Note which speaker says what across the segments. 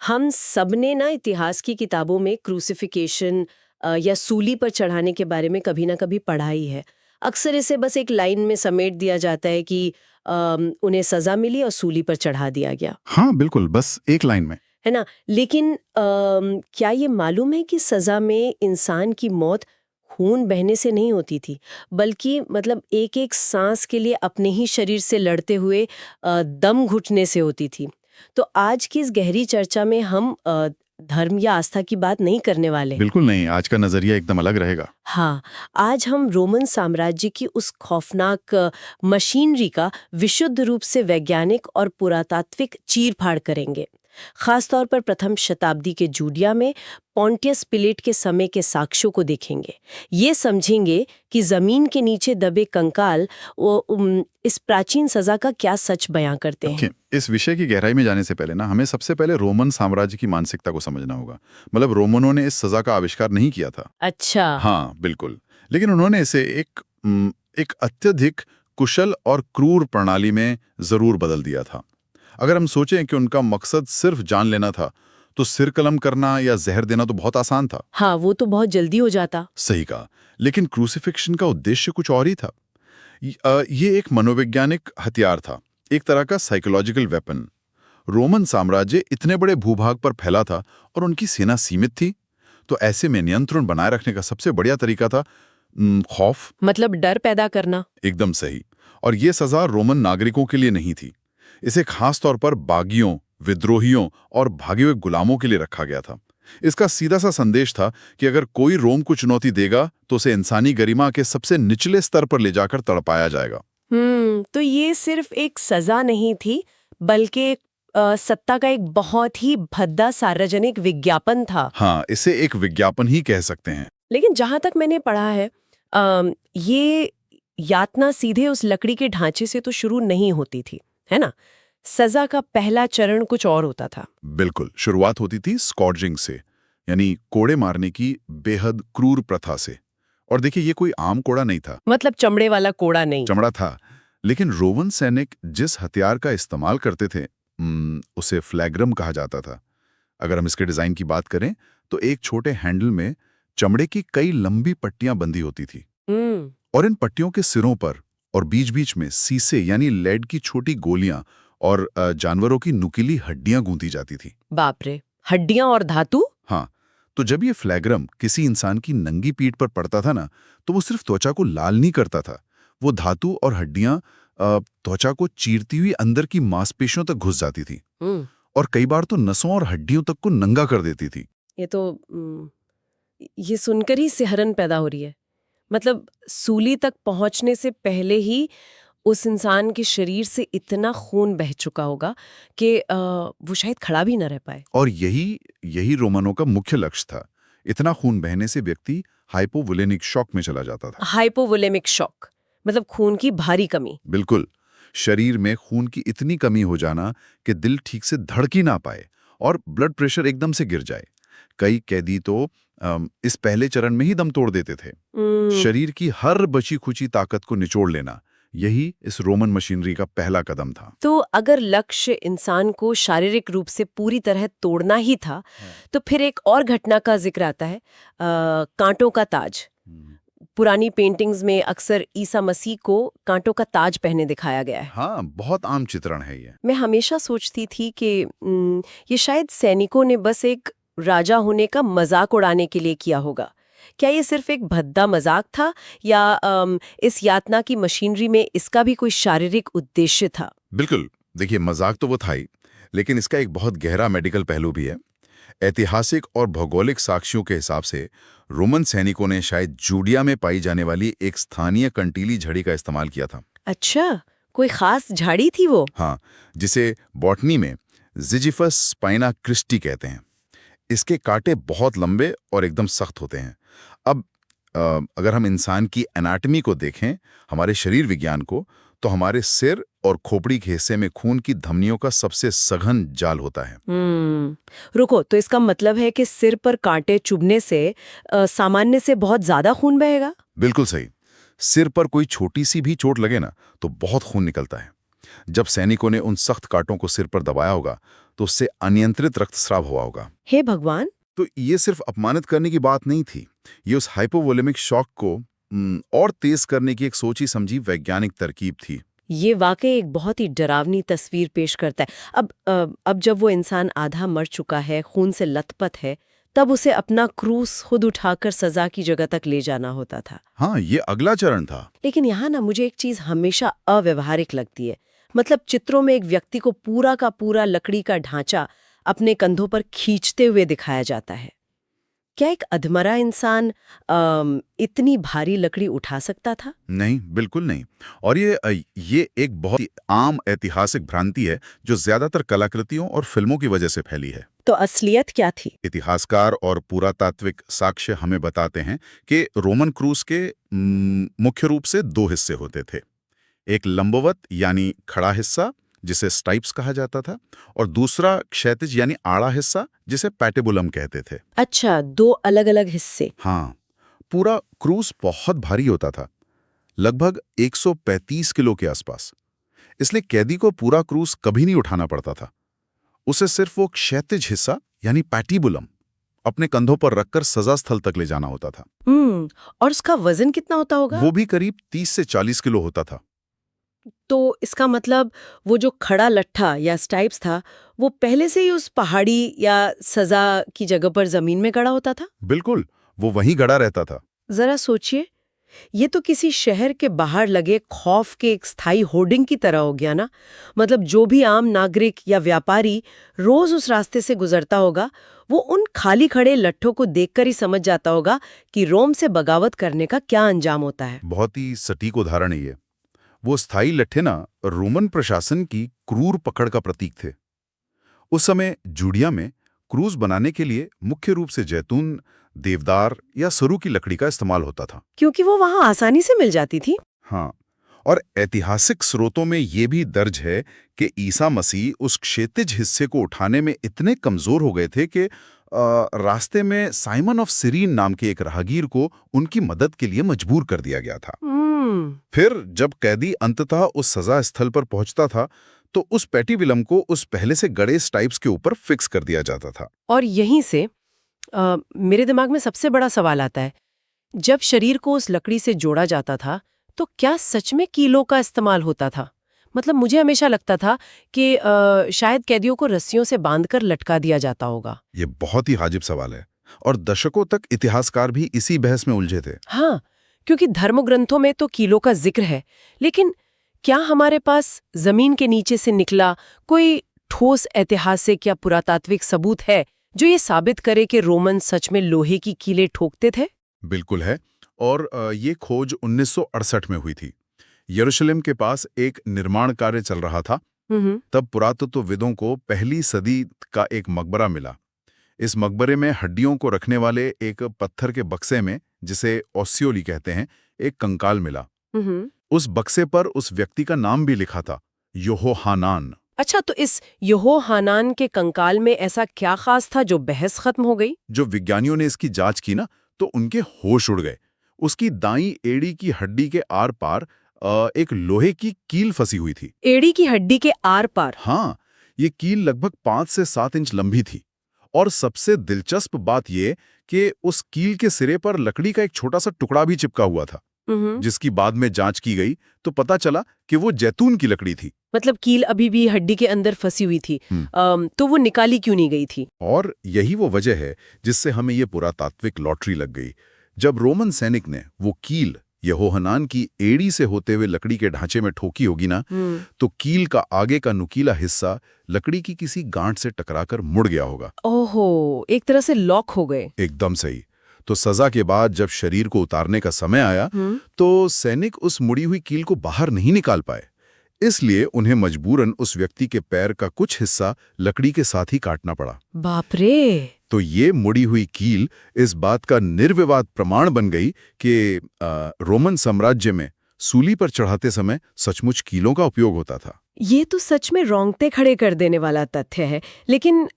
Speaker 1: हम सबने ना इतिहास की किताबों में क्रूसिफिकेशन या सूली पर चढ़ाने के बारे में कभी ना कभी पढ़ा ही है। अक्सर इसे बस एक लाइन में समेट दिया जाता है कि उन्हें सजा मिली और सूली पर चढ़ा दिया गया,
Speaker 2: हाँ बिल्कुल, बस एक लाइन में।
Speaker 1: है ना। लेकिन क्या ये मालूम है कि सजा में इंसान की मौत खून बहने से नहीं होती थी, बल्कि मतलब एक एक सांस के लिए अपने ही शरीर से लड़ते हुए दम घुटने से होती थी। तो आज की इस गहरी चर्चा में हम धर्म या आस्था की बात नहीं करने वाले।
Speaker 2: बिल्कुल नहीं, आज का नजरिया एकदम अलग रहेगा।
Speaker 1: हाँ, आज हम रोमन साम्राज्य की उस खौफनाक मशीनरी का विशुद्ध रूप से वैज्ञानिक और पुरातात्विक चीर-फाड़ करेंगे। खासतौर पर प्रथम शताब्दी के जूडिया में पोंटियस पिलेट के समय के साक्ष्यों को देखेंगे। ये समझेंगे कि जमीन के नीचे दबे कंकाल इस प्राचीन सजा का क्या सच बयां करते हैं।
Speaker 2: इस विषय की गहराई में जाने से पहले ना हमें सबसे पहले रोमन साम्राज्य की मानसिकता को समझना होगा। मतलब रोमनों ने इस सजा का आविष्कार नहीं किया था।
Speaker 1: अच्छा।
Speaker 2: हाँ बिल्कुल, लेकिन उन्होंने इसे एक अत्यधिक कुशल और क्रूर प्रणाली में जरूर बदल दिया था। अगर हम सोचें कि उनका मकसद सिर्फ जान लेना था, तो सिर कलम करना या जहर देना तो बहुत आसान था।
Speaker 1: हाँ, वो तो बहुत जल्दी हो जाता।
Speaker 2: सही कहा, लेकिन क्रूसिफिक्शन का उद्देश्य कुछ और ही था। ये एक मनोवैज्ञानिक हथियार था, एक तरह का साइकोलॉजिकल वेपन। रोमन साम्राज्य इतने बड़े भूभाग पर फैला था और उनकी सेना सीमित थी, तो ऐसे में नियंत्रण बनाए रखने का सबसे बढ़िया तरीका था खौफ।
Speaker 1: मतलब डर पैदा करना।
Speaker 2: एकदम सही। और ये सजा रोमन नागरिकों के लिए नहीं थी, इसे खास तौर पर बागियों, विद्रोहियों और भागे हुए गुलामों के लिए रखा गया था। इसका सीधा सा संदेश था कि अगर कोई रोम को चुनौती देगा तो उसे इंसानी गरिमा के सबसे निचले स्तर पर ले जाकर तड़पाया जाएगा।
Speaker 1: तो ये सिर्फ एक सजा नहीं थी, बल्कि सत्ता का एक बहुत ही भद्दा सार्वजनिक विज्ञापन था।
Speaker 2: हाँ, इसे एक विज्ञापन ही कह सकते हैं।
Speaker 1: लेकिन जहां तक मैंने पढ़ा है, ये यातना सीधे उस लकड़ी के ढांचे से तो शुरू नहीं होती थी, है ना। सजा का पहला चरण कुछ और होता था।
Speaker 2: बिल्कुल, शुरुआत होती थी स्कॉर्जिंग से, यानी कोड़े मारने की बेहद क्रूर प्रथा से। और देखिए, ये कोई आम कोड़ा नहीं था।
Speaker 1: मतलब चमड़े वाला कोड़ा नहीं।
Speaker 2: चमड़ा था, लेकिन रोमन सैनिक जिस हथियार का इस्तेमाल करते थे उसे फ्लैग्रम कहा जाता था। अगर हम इसके डिजाइन की बात करें तो एक छोटे हैंडल में चमड़े की कई लंबी पट्टियां बंधी होती थी, और इन पट्टियों के सिरों पर और बीच-बीच में सीसे यानी लेड की छोटी गोलियां और जानवरों की नुकीली हड्डियां गूंथी जाती थी।
Speaker 1: बाप रे, हड्डियां और धातु।
Speaker 2: हाँ, तो जब ये फ्लैग्रम किसी इंसान की नंगी पीठ पर पड़ता था ना, तो वो सिर्फ त्वचा को लाल नहीं करता था, वो धातु और हड्डियां त्वचा को चीरती हुई अंदर की मांसपेशियों तक घुस जाती थी, और कई बार तो नसों और हड्डियों तक को नंगा कर देती थी।
Speaker 1: ये सुनकर ही सिहरन पैदा हो रही है। मतलब सूली तक पहुंचने से पहले ही उस इंसान के शरीर से इतना खून बह चुका होगा कि वो शायद खड़ा भी न रह पाए।
Speaker 2: और यही रोमनों का मुख्य लक्ष्य था। इतना खून बहने से व्यक्ति हाइपोवोलेमिक शॉक में चला जाता था।
Speaker 1: हाइपोवोलेमिक शॉक मतलब खून की भारी कमी।
Speaker 2: बिल्कुल, शरीर में खून की इतनी कमी हो जाना कि दिल ठीक से धड़क ही ना पाए और ब्लड प्रेशर एकदम से गिर जाए। कई कैदी तो इस पहले चरण में ही दम तोड़ देते थे। शरीर की हर बची खुची ताकत को निचोड़ लेना, यही इस रोमन मशीनरी का पहला कदम था।
Speaker 1: तो अगर लक्ष्य इंसान को शारीरिक रूप से पूरी तरह तोड़ना ही था, तो फिर एक और घटना का जिक्र आता है, कांटों का ताज। पुरानी पेंटिंग्स में अक्सर ईसा मसीह को कांटों का ताज पहने दिखाया गया है।
Speaker 2: हाँ, बहुत आम चित्रण है ये।
Speaker 1: मैं हमेशा सोचती थी कि ये शायद सैनिकों ने बस एक राजा होने का मजाक उड़ाने के लिए किया होगा। क्या ये सिर्फ एक भद्दा मजाक था, या इस यातना की मशीनरी में इसका भी कोई शारीरिक उद्देश्य था?
Speaker 2: बिल्कुल, देखिए मजाक तो वो था ही, लेकिन इसका एक बहुत गहरा मेडिकल पहलू भी है। ऐतिहासिक और भौगोलिक साक्ष्यों के हिसाब से रोमन सैनिकों ने शायद जूडिया में पाई जाने वाली एक स्थानीय कंटीली झड़ी का इस्तेमाल किया था।
Speaker 1: अच्छा, कोई खास झाड़ी थी वो?
Speaker 2: हाँ, जिसे बॉटनी में जिजिफस स्पाइना क्रिस्टी कहते हैं। इसके कांटे बहुत लंबे और एकदम सख्त होते हैं। अब अगर हम इंसान की एनाटॉमी को देखें, हमारे शरीर विज्ञान को, तो हमारे सिर और खोपड़ी के हिस्से में खून की धमनियों का सबसे सघन जाल होता है।
Speaker 1: रुको, तो इसका मतलब है कि सिर पर कांटे चुभने से सामान्य से बहुत ज्यादा खून बहेगा?
Speaker 2: बिल्कुल सही। सिर पर कोई छोटी सी भी चोट लगे ना, तो बहुत खून निकलता है। जब सैनिकों ने उन सख्त कांटों को सिर पर दबाया होगा तो उससे अनियंत्रित रक्तस्राव हुआ होगा।
Speaker 1: हे भगवान!
Speaker 2: तो ये सिर्फ अपमानित करने की बात नहीं थी, ये उस हाइपोवोलेमिक शॉक को और तेज करने की एक सोची समझी वैज्ञानिक तरकीब थी।
Speaker 1: ये वाकई एक बहुत ही डरावनी तस्वीर पेश करता है। अब जब वो इंसान आधा मर चुका है, खून से लथपथ है, तब उसे अपना क्रूस खुद उठाकर सजा की जगह तक ले जाना होता था।
Speaker 2: हाँ, ये अगला चरण था।
Speaker 1: लेकिन यहाँ ना मुझे एक चीज हमेशा अव्यवहारिक लगती है। मतलब चित्रों में एक व्यक्ति को पूरा का पूरा लकड़ी का ढांचा अपने कंधों पर खींचते हुए दिखाया जाता है। क्या एक अधमरा इंसान इतनी भारी लकड़ी उठा सकता था?
Speaker 2: नहीं, बिल्कुल नहीं। और ये एक बहुत ही आम ऐतिहासिक भ्रांति है जो ज्यादातर कलाकृतियों और फिल्मों की वजह से फैली है।
Speaker 1: तो असलियत क्या थी?
Speaker 2: इतिहासकार और पुरातात्विक साक्ष्य हमें बताते हैं कि रोमन क्रूज के मुख्य रूप से दो हिस्से होते थे। एक लंबवत यानी खड़ा हिस्सा जिसे स्टाइप्स कहा जाता था, और दूसरा क्षैतिज यानी आड़ा हिस्सा जिसे पैटेबुलम कहते थे।
Speaker 1: अच्छा, दो अलग अलग हिस्से।
Speaker 2: हाँ, पूरा क्रूज बहुत भारी होता था, लगभग 135 किलो के आसपास। इसलिए कैदी को पूरा क्रूज कभी नहीं उठाना पड़ता था। उसे सिर्फ वो क्षैतिज हिस्सा यानी पैटिबुलम अपने कंधों पर रखकर सजा स्थल तक ले जाना होता था।
Speaker 1: और उसका वजन कितना होता होगा?
Speaker 2: वो भी करीब 30 से 40 किलो होता था।
Speaker 1: तो इसका मतलब वो जो खड़ा लट्ठा या स्टाइप्स था, वो पहले से ही उस पहाड़ी या सजा की जगह पर जमीन में गड़ा होता था?
Speaker 2: बिल्कुल, वो वहीं गड़ा रहता था।
Speaker 1: जरा सोचिए, ये तो किसी शहर के बाहर लगे खौफ के एक स्थायी होर्डिंग की तरह हो गया ना। मतलब जो भी आम नागरिक या व्यापारी रोज उस रास्ते से गुजरता होगा, वो उन खाली खड़े लट्ठों को देखकर ही समझ जाता होगा कि रोम से बगावत करने का क्या अंजाम होता है।
Speaker 2: बहुत ही सटीक उदाहरण है ये। वो स्थायी लट्ठे ना रोमन प्रशासन की क्रूर पकड़ का प्रतीक थे। उस समय जूडिया में क्रूज बनाने के लिए मुख्य रूप से जैतून, देवदार या सरू की लकड़ी का इस्तेमाल होता था,
Speaker 1: क्योंकि वो वहां आसानी से मिल जाती थी।
Speaker 2: हाँ, और ऐतिहासिक स्रोतों में ये भी दर्ज है कि ईसा मसीह उस क्षैतिज हिस्से को उठाने में इतने कमजोर हो गए थे कि रास्ते में साइमन ऑफ सिरीन नाम के एक राहगीर को उनकी मदद के लिए मजबूर कर दिया गया था। फिर जब कैदी अंततः उस सजा स्थल पर पहुंचता था तो उस पैटिविलम को उस पहले से गड़े स्टाइप्स के ऊपर फिक्स कर दिया जाता था।
Speaker 1: और यहीं से मेरे दिमाग में सबसे बड़ा सवाल आता है, जब शरीर को उस लकड़ी से जोड़ा जाता था तो क्या सच में कीलों का इस्तेमाल होता था? मतलब मुझे हमेशा लगता था कि शायद कैदियों को रस्सियों से बांधकर लटका दिया जाता होगा।
Speaker 2: ये बहुत ही हाजिब सवाल है और दशकों तक इतिहासकार भी इसी बहस में उलझे थे।
Speaker 1: हाँ, क्योंकि धर्मग्रंथों में तो कीलों का जिक्र है, लेकिन क्या हमारे पास जमीन के नीचे से निकला कोई ठोस ऐतिहासिक या पुरातात्विक सबूत है जो ये साबित करे कि रोमन सच में लोहे की कीलें ठोकते थे?
Speaker 2: बिल्कुल है, और ये खोज 1968 में हुई थी। यरूशलेम के पास एक निर्माण कार्य चल रहा था। तब पुरातत्वविदों को पहली सदी का एक मकबरा मिला। इस मकबरे में हड्डियों को रखने वाले एक पत्थर के बक्से में, जिसे ओसियोली कहते हैं, एक कंकाल मिला। उस बक्से पर उस व्यक्ति का नाम भी लिखा था, योहानान।
Speaker 1: अच्छा, तो इस योहानान के कंकाल में ऐसा क्या खास था जो बहस खत्म हो गई?
Speaker 2: जो विज्ञानियों ने इसकी जांच की ना, तो उनके होश उड़ गए। उसकी दाईं एड़ी की हड्डी के आर पार एक लोहे की कील फंसी हुई थी।
Speaker 1: एड़ी की हड्डी के आर पार?
Speaker 2: हाँ, ये कील लगभग 5 से 7 इंच लंबी थी। और सबसे दिलचस्प बात ये कि उस कील के सिरे पर लकड़ी का एक छोटा सा टुकड़ा भी चिपका हुआ था, जिसकी बाद में जांच की गई तो पता चला कि वो जैतून की लकड़ी थी।
Speaker 1: मतलब कील अभी भी हड्डी के अंदर फंसी हुई थी। तो वो निकाली क्यों नहीं गई थी?
Speaker 2: और यही वो वजह है जिससे हमें ये पुरातात्विक लॉटरी लग गई। जब रोमन सैनिक ने वो कील यहोहनान की एड़ी से होते हुए लकड़ी के ढांचे में ठोकी होगी ना, तो कील का आगे का नुकीला हिस्सा लकड़ी की किसी गांठ से टकराकर मुड़ गया होगा।
Speaker 1: ओहो, एक तरह से लॉक हो गए।
Speaker 2: एकदम सही। तो सजा के बाद जब शरीर को उतारने का समय आया तो सैनिक उस मुड़ी हुई कील को बाहर नहीं निकाल पाए। इसलिए उन्हें मजबूरन उस व्यक्ति के पैर का कुछ हिस्सा लकड़ी के साथ ही काटना पड़ा।
Speaker 1: बाप रे!
Speaker 2: तो ये मुड़ी हुई कील इस बात का निर्विवाद प्रमाण बन गई कि रोमन साम्राज्य में सूली पर चढ़ाते समय सचमुच कीलों का उपयोग होता था।
Speaker 1: ये तो सच में रोंगटे खड़े कर देने वाला तथ्य है। लेकिन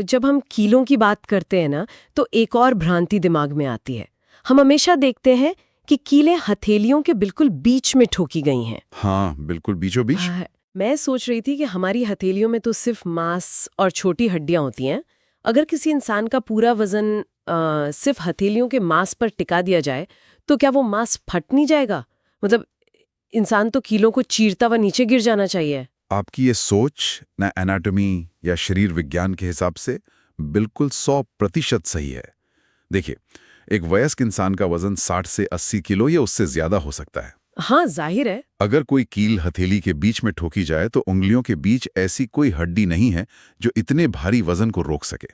Speaker 1: जब हम कीलों की बात करते हैं ना, तो एक और भ्रांति दिमाग में आती है। हम हमेशा देखते हैं कि कीलें हथेलियों के बिल्कुल बीच में ठोकी गई हैं।
Speaker 2: हाँ, बिल्कुल बीचों बीच।
Speaker 1: मैं सोच रही थी कि हमारी हथेलियों में तो सिर्फ मांस और छोटी हड्डियां होती हैं। अगर किसी इंसान का पूरा वजन सिर्फ हथेलियों के मांस पर टिका दिया जाए तो क्या वो मांस फट नहीं जाएगा? मतलब इंसान तो कीलों को चीरता हुआ नीचे गिर जाना चाहिए।
Speaker 2: आपकी ये सोच न एनाटॉमी या शरीर विज्ञान के हिसाब से बिल्कुल 100% सही है। देखिए, एक वयस्क इंसान का वजन 60 से 80 किलो या उससे ज्यादा हो सकता है।
Speaker 1: हाँ, जाहिर है।
Speaker 2: अगर कोई कील हथेली के बीच में ठोकी जाए तो उंगलियों के बीच ऐसी कोई हड्डी नहीं है जो इतने भारी वजन को रोक सके।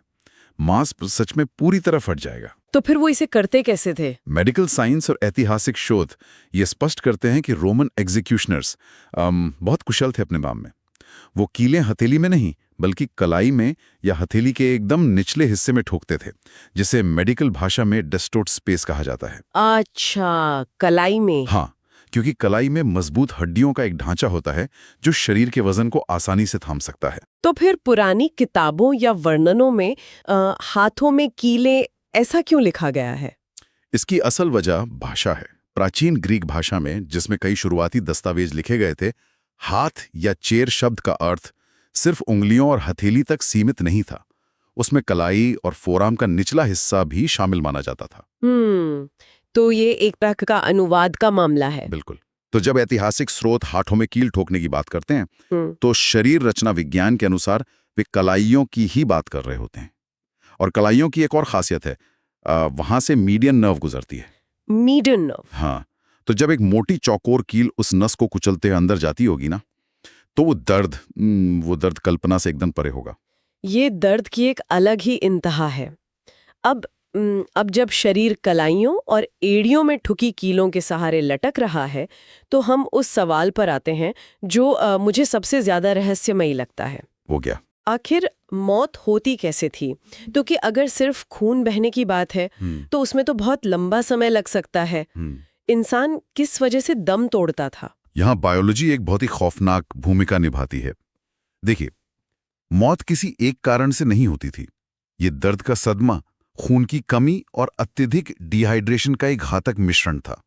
Speaker 2: मांस सच में पूरी तरह फट जाएगा।
Speaker 1: तो फिर वो इसे करते कैसे थे?
Speaker 2: मेडिकल साइंस और ऐतिहासिक शोध ये स्पष्ट करते हैं कि रोमन एग्जीक्यूशनर्स बहुत कुशल थे अपने काम में। वो कीलें हथेली में नहीं बल्कि कलाई में या हथेली के एकदम निचले हिस्से में ठोकते थे, जिसे मेडिकल भाषा में डेस्टोट स्पेस कहा जाता है।
Speaker 1: अच्छा, कलाई में।
Speaker 2: हाँ, क्योंकि कलाई में मजबूत हड्डियों का एक ढांचा होता है जो शरीर के वजन को आसानी से थाम सकता है।
Speaker 1: तो फिर पुरानी किताबों या वर्णनों में हाथों में कीलें ऐसा क्यों लिखा गया है?
Speaker 2: इसकी असल वजह भाषा है। प्राचीन ग्रीक भाषा में, जिसमें कई शुरुआती दस्तावेज लिखे गए थे, हाथ या चेर शब्द का अर्थ सिर्फ उंगलियों और हथेली तक सीमित नहीं था। उसमें कलाई और फोराम का निचला हिस्सा भी शामिल माना जाता था।
Speaker 1: तो ये एक तरह का अनुवाद का मामला है।
Speaker 2: बिल्कुल। तो जब ऐतिहासिक स्रोत हाथों में कील ठोकने की बात करते हैं तो शरीर रचना विज्ञान के अनुसार वे कलाइयों की ही बात कर रहे होते हैं। और कलाइयों की एक और खासियत है, वहां से मीडियन नर्व गुजरती है।
Speaker 1: Median nerve?
Speaker 2: हाँ, तो जब एक मोटी चौकोर कील उस नस को कुचलते हुए अंदर जाती होगी ना, तो वो दर्द कल्पना से एकदम परे होगा।
Speaker 1: ये दर्द की एक अलग ही इंतहा है। अब जब शरीर कलाइयों और एड़ियों में ठुकी कीलों के सहारे लटक रहा है तो हम उस सवाल पर आते हैं जो मुझे सबसे ज्यादा रहस्यमयी लगता है।
Speaker 2: वो क्या?
Speaker 1: आखिर मौत होती कैसे थी? क्योंकि अगर सिर्फ खून बहने की बात है तो उसमें तो बहुत लंबा समय लग सकता है। इंसान किस वजह से दम तोड़ता था?
Speaker 2: यहाँ बायोलॉजी एक बहुत ही खौफनाक भूमिका निभाती है। देखिए, मौत किसी एक कारण से नहीं होती थी। ये दर्द का सदमा, खून की कमी और अत्यधिक डिहाइड्रेशन का एक घातक मिश्रण था।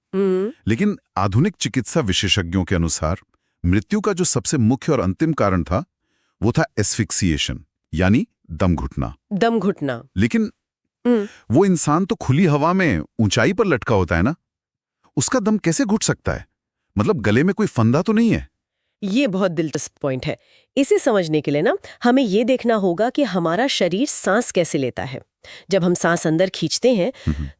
Speaker 2: लेकिन आधुनिक चिकित्सा विशेषज्ञों के अनुसार मृत्यु का जो सबसे मुख्य और अंतिम कारण था वो था एस्फिक्सिएशन, यानी दम घुटना।
Speaker 1: दम घुटना?
Speaker 2: लेकिन वो इंसान तो खुली हवा में ऊंचाई पर लटका होता है ना, उसका दम कैसे घुट सकता है? मतलब गले में कोई फंदा तो नहीं है?
Speaker 1: ये बहुत दिलचस्प पॉइंट है। इसे समझने के लिए ना हमें ये देखना होगा कि हमारा शरीर सांस कैसे लेता है। जब हम सांस अंदर खींचते हैं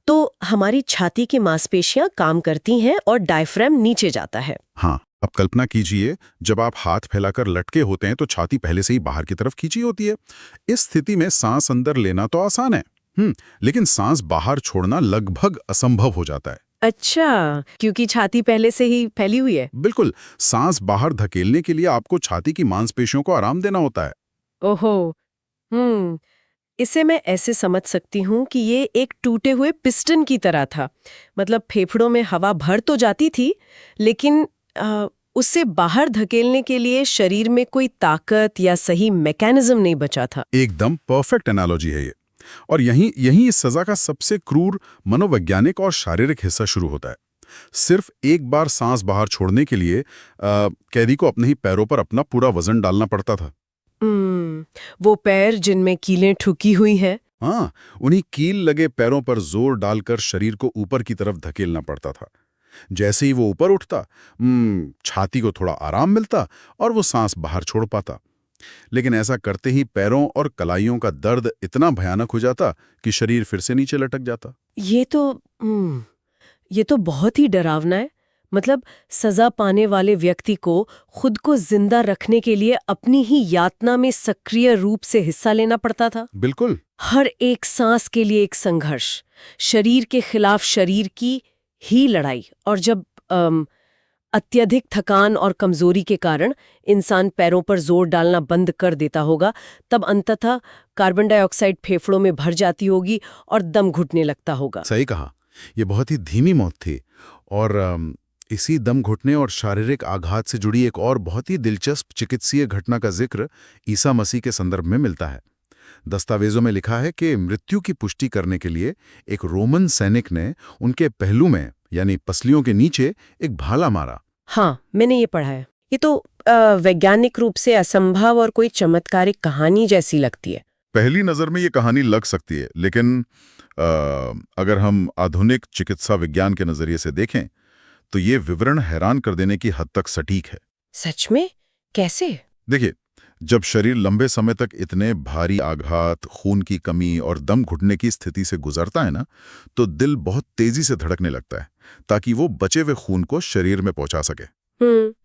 Speaker 1: तो हमारी छाती की मांसपेशियां काम करती हैं और डायफ्राम नीचे जाता है।
Speaker 2: हाँ, अब कल्पना कीजिए, जब आप हाथ फैलाकर लटके होते हैं तो छाती पहले से ही बाहर की तरफ खींची होती है। इस स्थिति में सांस अंदर लेना तो आसान है, लेकिन सांस बाहर छोड़ना लगभग असंभव हो जाता है।
Speaker 1: अच्छा, क्योंकि छाती पहले से ही फैली हुई है।
Speaker 2: बिल्कुल। सांस बाहर धकेलने के लिए आपको छाती की मांसपेशियों को आराम देना होता है।
Speaker 1: ओहो। इसे मैं ऐसे समझ सकती हूँ कि ये एक टूटे हुए पिस्टन की तरह था। मतलब फेफड़ों में हवा भर तो जाती थी लेकिन उससे बाहर धकेलने के लिए शरीर में कोई ताकत या सही मैकेनिज्म नहीं बचा था।
Speaker 2: एकदम परफेक्ट एनालॉजी है ये। और यहीं इस सजा का सबसे क्रूर मनोवैज्ञानिक और शारीरिक हिस्सा शुरू होता है। सिर्फ एक बार सांस बाहर छोड़ने के लिए कैदी को अपने ही पैरों पर अपना पूरा वजन डालना पड़ता था।
Speaker 1: वो पैर जिनमें कीलें ठुकी हुई हैं।
Speaker 2: हाँ, उन्हीं कील लगे पैरों पर जोर डालकर शरीर को ऊपर की तरफ धकेलना पड़ता था। जैसे ही वो ऊपर उठता, छाती को थोड़ा आराम मिलता और वो सांस बाहर छोड़ पाता। लेकिन ऐसा करते ही पैरों और कलाइयों का दर्द इतना भयानक हो जाता कि शरीर फिर से नीचे लटक जाता।
Speaker 1: ये तो बहुत ही डरावना है। मतलब सजा पाने वाले व्यक्ति को खुद को जिंदा रखने के लिए अपनी ही यातना में सक्रिय रूप से हिस्सा लेना पड़ता था।
Speaker 2: बिल्कुल।
Speaker 1: हर एक सांस के लिए एक संघर्ष, शरीर के खिलाफ शरीर की ही लड़ाई। और जब अत्यधिक थकान और कमजोरी के कारण इंसान पैरों पर जोर डालना बंद कर देता होगा, तब अंततः कार्बन डाइऑक्साइड फेफड़ों में भर जाती होगी और दम घुटने लगता होगा।
Speaker 2: सही कहा। ये बहुत ही धीमी मौत थी। और इसी दम घुटने और शारीरिक आघात से जुड़ी एक और बहुत ही दिलचस्प चिकित्सीय घटना का जिक्र ईसा मसीह के संदर्भ में मिलता है। दस्तावेजों में लिखा है कि मृत्यु की पुष्टि करने के लिए एक रोमन सैनिक ने उनके पहलू में यानी पसलियों के नीचे एक भाला मारा।
Speaker 1: हाँ, मैंने ये पढ़ा है। ये तो वैज्ञानिक रूप से असंभव और कोई चमत्कारिक कहानी जैसी लगती है।
Speaker 2: पहली नजर में ये कहानी लग सकती है, लेकिन अगर हम आधुनिक चिकित्सा विज्ञान के नजरिए से देखें तो ये विवरण हैरान कर देने की हद तक सटीक है।
Speaker 1: सच में? कैसे?
Speaker 2: देखिए, जब शरीर लंबे समय तक इतने भारी आघात, खून की कमी और दम घुटने की स्थिति से गुजरता है ना, तो दिल बहुत तेजी से धड़कने लगता है ताकि वो बचे हुए खून को शरीर में पहुंचा सके।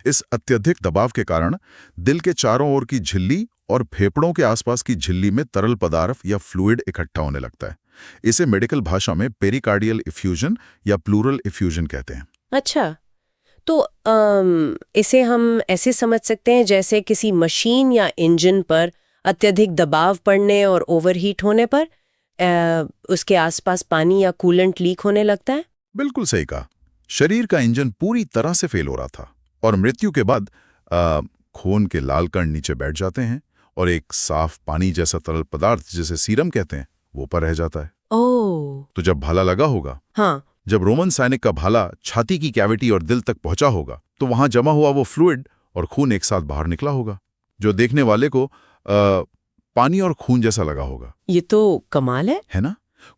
Speaker 2: इस अत्यधिक दबाव के कारण दिल के चारों ओर की झिल्ली और फेफड़ों के आसपास की झिल्ली में तरल पदार्थ या फ्लूइड इकट्ठा होने लगता है। इसे मेडिकल भाषा में पेरिकार्डियल इफ्यूजन या प्लूरल इफ्यूजन कहते हैं।
Speaker 1: अच्छा, तो इसे हम ऐसे समझ सकते हैं जैसे किसी मशीन या इंजन पर अत्यधिक दबाव पड़ने और ओवरहीट होने पर उसके आसपास पानी या कूलेंट लीक होने लगता है।
Speaker 2: बिल्कुल सही कहा। शरीर का इंजन पूरी तरह से फेल हो रहा था और मृत्यु के बाद खून के लाल कण नीचे बैठ जाते हैं और एक साफ पानी जैसा तरल पदार्थ जिसे सीरम कहते हैं वो पर रह जाता है।
Speaker 1: ओह,
Speaker 2: तो जब भाला लगा होगा,
Speaker 1: हाँ,
Speaker 2: जब रोमन सैनिक का भाला छाती की कैविटी और दिल तक पहुंचा होगा, तो वहां जमा हुआ वो फ्लूइड और खून एक साथ बाहर निकला होगा, जो देखने वाले को पानी और खून जैसा लगा होगा।
Speaker 1: ये तो कमाल है
Speaker 2: ना?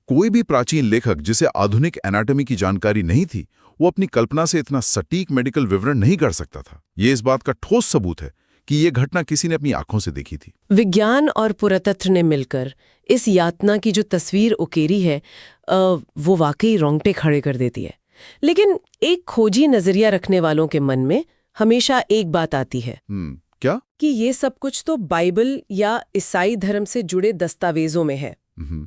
Speaker 2: कोई भी प्राचीन लेखक जिसे आधुनिक एनाटॉमी की जानकारी नहीं थी, वो अपनी कल्पना से इतना सटीक मेडिकल विवरण नहीं कर सकता था। ये इस बात का ठोस सबूत है कि ये घटना किसी ने अपनी आंखों से देखी थी।
Speaker 1: विज्ञान और पुरातत्व ने मिलकर इस यातना की जो तस्वीर उकेरी है वो वाकई रोंगटे खड़े कर देती है। लेकिन एक खोजी नजरिया रखने वालों के मन में हमेशा एक बात आती है।
Speaker 2: क्या?
Speaker 1: कि ये सब कुछ तो बाइबल या ईसाई धर्म से जुड़े दस्तावेजों में है।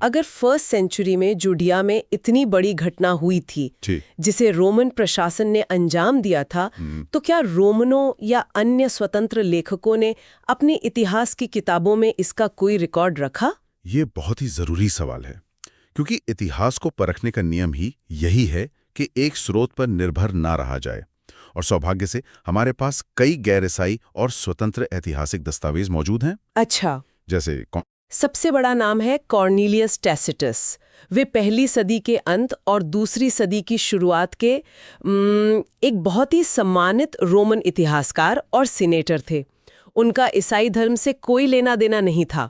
Speaker 1: अगर फर्स्ट सेंचुरी में जुडिया में इतनी बड़ी घटना हुई थी जिसे रोमन प्रशासन ने अंजाम दिया था, तो क्या रोमनों या अन्य स्वतंत्र लेखकों ने अपने इतिहास की किताबों में इसका कोई रिकॉर्ड रखा?
Speaker 2: ये बहुत ही जरूरी सवाल है, क्योंकि इतिहास को परखने का नियम ही यही है कि एक स्रोत पर निर्भर ना रहा जाए। और सौभाग्य से हमारे पास कई गैर ईसाई और स्वतंत्र ऐतिहासिक दस्तावेज मौजूद हैं।
Speaker 1: अच्छा,
Speaker 2: जैसे
Speaker 1: सबसे बड़ा नाम है कॉर्नेलियस टैसिटस। वे पहली सदी के अंत और दूसरी सदी की शुरुआत के एक बहुत ही सम्मानित रोमन इतिहासकार और सीनेटर थे। उनका ईसाई धर्म से कोई लेना देना नहीं था।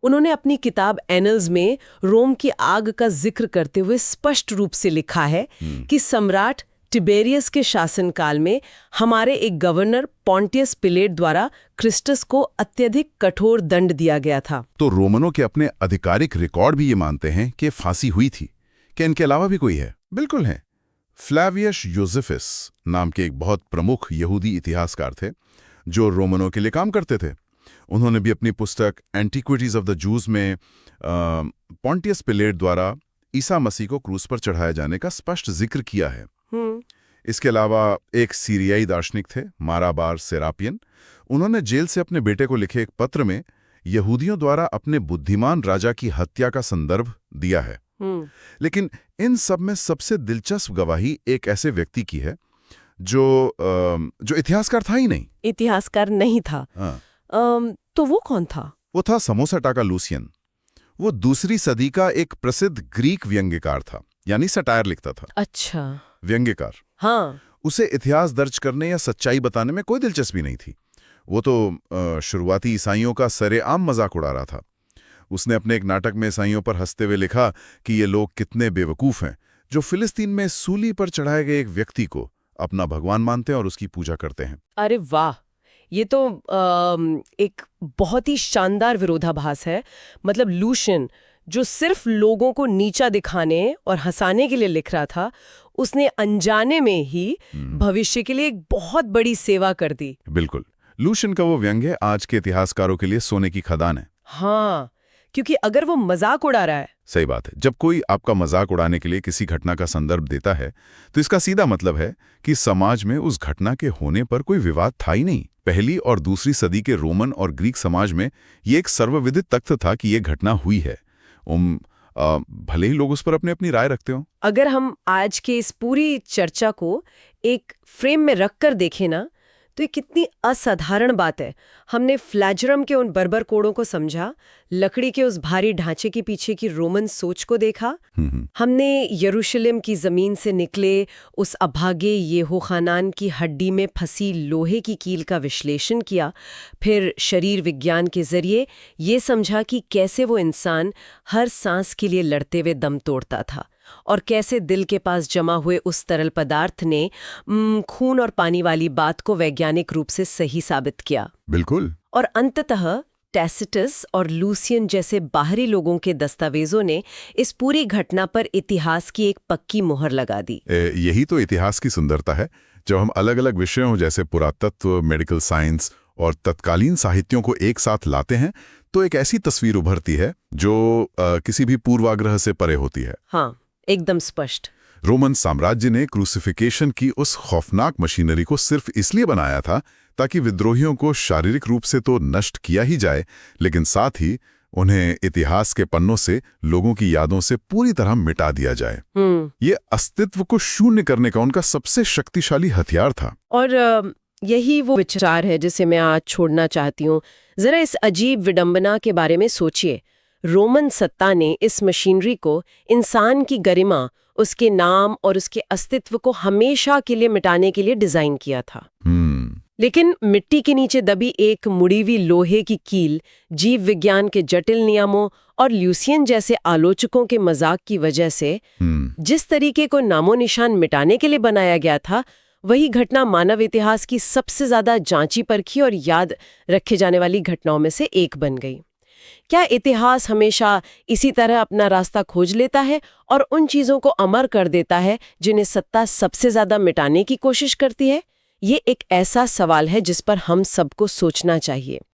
Speaker 1: उन्होंने अपनी किताब एनल्स में रोम की आग का जिक्र करते हुए स्पष्ट रूप से लिखा है कि सम्राट टिबेरियस के शासनकाल में हमारे एक गवर्नर पॉन्टियस पिलेट द्वारा क्रिस्टस को अत्यधिक कठोर दंड दिया गया था।
Speaker 2: तो रोमनों के अपने आधिकारिक रिकॉर्ड भी ये मानते हैं कि फांसी हुई थी। क्या इनके अलावा भी कोई है? बिल्कुल है। फ्लैवियस योसेफस नाम के एक बहुत प्रमुख यहूदी इतिहासकार थे जो रोमनों के लिए काम करते थे। उन्होंने भी अपनी पुस्तक एंटीक्विटीज ऑफ द जूज में पॉन्टियस पिलेट द्वारा ईसा मसीह को क्रूस पर चढ़ाए जाने का स्पष्ट जिक्र किया है। इसके अलावा एक सीरियाई दार्शनिक थे, माराबार सेरापियन। उन्होंने जेल से अपने बेटे को लिखे एक पत्र में यहूदियों द्वारा अपने बुद्धिमान राजा की हत्या का संदर्भ दिया है। लेकिन इन सब में सबसे दिलचस्प गवाही एक ऐसे व्यक्ति की है जो इतिहासकार था ही नहीं।
Speaker 1: इतिहासकार नहीं था? तो वो कौन था?
Speaker 2: वो था समोसाटाका लूसियन। वो दूसरी सदी का एक प्रसिद्ध ग्रीक व्यंग्यकार था, यानी सटायर लिखता था।
Speaker 1: अच्छा,
Speaker 2: व्यंग्यकार।
Speaker 1: हाँ।
Speaker 2: उसे इतिहास दर्ज करने या सच्चाई बताने में कोई दिलचस्पी नहीं थी। वो तो शुरुआती ईसाइयों का सरेआम मजाक उड़ा रहा था। उसने अपने एक नाटक में ईसाइयों पर हंसते हुए लिखा कि ये लोग कितने बेवकूफ हैं जो फिलिस्तीन में सूली पर चढ़ाए गए एक व्यक्ति को अपना भगवान मानते हैं और उसकी पूजा करते हैं।
Speaker 1: अरे वाह, ये तो एक बहुत ही शानदार विरोधाभास है। मतलब लूशियन जो सिर्फ लोगों को नीचा दिखाने और हंसाने के लिए लिख रहा था, उसने अनजाने में ही भविष्य के लिए एक बहुत बड़ी सेवा कर दी।
Speaker 2: बिल्कुल। लूशियन का वो व्यंग्य आज के इतिहासकारों के लिए सोने की खदान है।
Speaker 1: हाँ, क्योंकि अगर वो मजाक उड़ा रहा है।
Speaker 2: सही बात है। जब कोई आपका मजाक उड़ाने के लिए किसी घटना का संदर्भ देता है तो इसका सीधा मतलब है कि समाज में उस घटना के होने पर कोई विवाद था ही नहीं। पहली और दूसरी सदी के रोमन और ग्रीक समाज में ये एक सर्वविदित तथ्य था कि ये घटना हुई है। भले ही लोग उस पर अपनी राय रखते हो।
Speaker 1: अगर हम आज के इस पूरी चर्चा को एक फ्रेम में रखकर देखें ना, तो ये कितनी असाधारण बात है। हमने फ्लैजरम के उन बर्बर कोड़ों को समझा, लकड़ी के उस भारी ढांचे के पीछे की रोमन सोच को देखा, हमने यरूशलेम की जमीन से निकले उस अभागे येहू खानान की हड्डी में फंसी लोहे की कील का विश्लेषण किया, फिर शरीर विज्ञान के जरिए ये समझा कि कैसे वो इंसान हर सांस के लिए लड़ते हुए दम तोड़ता था और कैसे दिल के पास जमा हुए उस तरल पदार्थ ने खून और पानी वाली बात को वैज्ञानिक रूप से सही साबित किया।
Speaker 2: बिल्कुल।
Speaker 1: और अंततः टैसिटस और लूसियन जैसे बाहरी लोगों के दस्तावेजों ने इस पूरी घटना पर इतिहास की एक पक्की मुहर लगा दी।
Speaker 2: यही तो इतिहास की सुंदरता है। जब हम अलग अलग विषयों जैसे पुरातत्व, मेडिकल साइंस और तत्कालीन साहित्यों को एक साथ लाते हैं तो एक ऐसी तस्वीर उभरती है जो किसी भी पूर्वाग्रह से परे होती है।
Speaker 1: हाँ, एकदम स्पष्ट।
Speaker 2: रोमन साम्राज्य ने क्रूसिफिकेशन की उस खौफनाक मशीनरी को सिर्फ इसलिए बनाया था ताकि विद्रोहियों को शारीरिक रूप से तो नष्ट किया ही जाए, लेकिन साथ ही उन्हें इतिहास के पन्नों से लोगों की यादों से पूरी तरह मिटा दिया जाए। ये अस्तित्व को शून्य करने का उनका सबसे शक्तिशाली हथियार था।
Speaker 1: और यही वो विचार है जिसे मैं आज छोड़ना चाहती हूँ। जरा इस अजीब विडंबना के बारे में सोचिए। रोमन सत्ता ने इस मशीनरी को इंसान की गरिमा, उसके नाम और उसके अस्तित्व को हमेशा के लिए मिटाने के लिए डिजाइन किया था। लेकिन मिट्टी के नीचे दबी एक मुड़ी हुई लोहे की कील, जीव विज्ञान के जटिल नियमों और ल्यूसियन जैसे आलोचकों के मजाक की वजह से जिस तरीके को नामो निशान मिटाने के लिए बनाया गया था, वही घटना मानव इतिहास की सबसे ज्यादा जांची परखी और याद रखे जाने वाली घटनाओं में से एक बन गई। क्या इतिहास हमेशा इसी तरह अपना रास्ता खोज लेता है और उन चीजों को अमर कर देता है जिन्हें सत्ता सबसे ज्यादा मिटाने की कोशिश करती है? ये एक ऐसा सवाल है जिस पर हम सबको सोचना चाहिए।